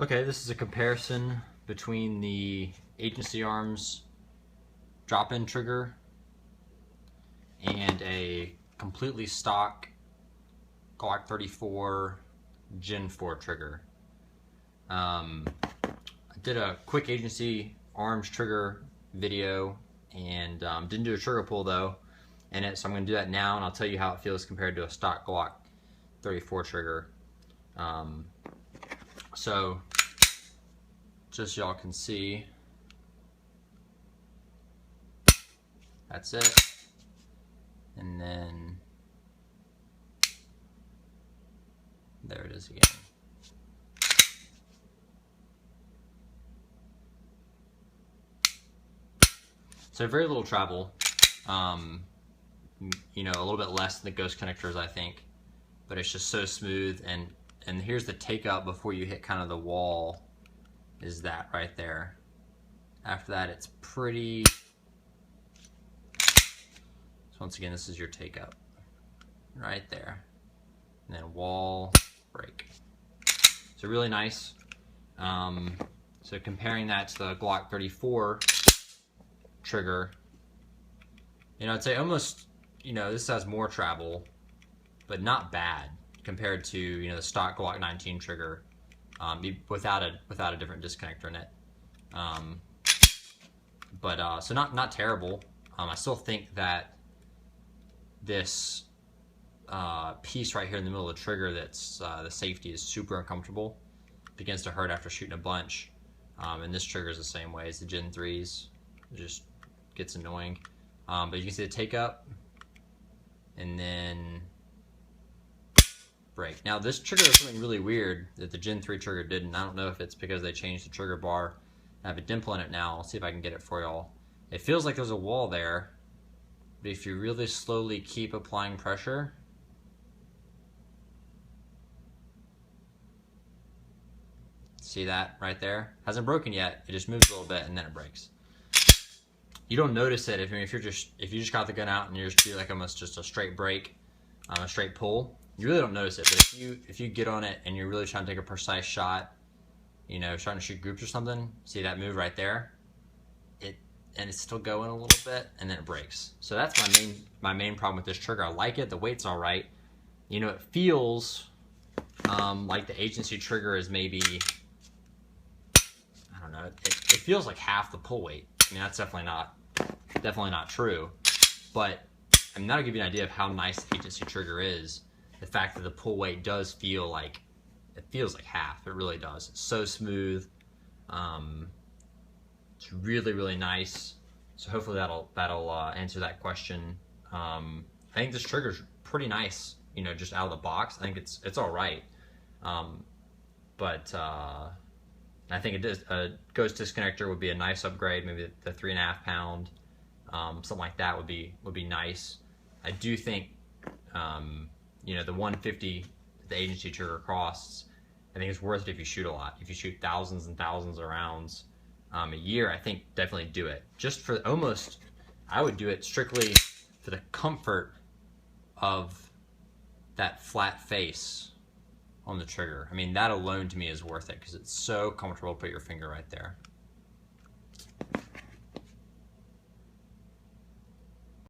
Okay, this is a comparison between the Agency Arms drop-in trigger and a completely stock Glock 34 Gen 4 trigger. I did a quick Agency Arms trigger video and didn't do a trigger pull though in it, so I'm going to do that now and I'll tell you how it feels compared to a stock Glock 34 trigger. So just y'all can see, that's it, and then there it is again. So very little travel, you know, a little bit less than the Ghost connectors, I think, but it's just so smooth. And here's the take up before you hit kind of the wall, is that right there. After that, it's pretty. So once again, this is your take up right there, and then wall break. So really nice. So comparing that to the Glock 34 trigger, you know, I'd say almost, you know, this has more travel, but not bad compared to, you know, the stock Glock 19 trigger, without a different disconnector in it. So not terrible. I still think that this piece right here in the middle of the trigger, that's the safety, is super uncomfortable. It begins to hurt after shooting a bunch. And this trigger is the same way as the Gen 3s. It just gets annoying. But you can see the take up and then break. Now this trigger does something really weird that the Gen 3 trigger didn't. I don't know if it's because they changed the trigger bar. I have a dimple in it now. I'll see if I can get it for y'all. It feels like there's a wall there, but if you really slowly keep applying pressure, see that right there? Hasn't broken yet. It just moves a little bit and then it breaks. You don't notice it if you just got the gun out and you're just do like almost just a straight break, a straight pull. You really don't notice it. But if you get on it and you're really trying to take a precise shot, you know, trying to shoot groups or something, see that move right there? And it's still going a little bit and then it breaks. So that's my main problem with this trigger. I like it. The weight's all right. You know, it feels like the Agency trigger is maybe, I don't know, it feels like half the pull weight. I mean, that's definitely not true, but I mean, that'll give you an idea of how nice the Agency trigger is. The fact that the pull weight does feel like, it feels like half. It really does. It's so smooth. It's really, really nice. So hopefully that'll answer that question. I think this trigger's pretty nice, you know, just out of the box. I think it's all right. But I think a Ghost disconnector would be a nice upgrade. Maybe the 3.5 pound, something like that would be nice. I do think, you know, the 150 the Agency trigger costs, I think it's worth it if you shoot a lot. If you shoot thousands and thousands of rounds a year, I think definitely do it. Just for almost, I would do it strictly for the comfort of that flat face on the trigger. I mean, that alone to me is worth it because it's so comfortable to put your finger right there.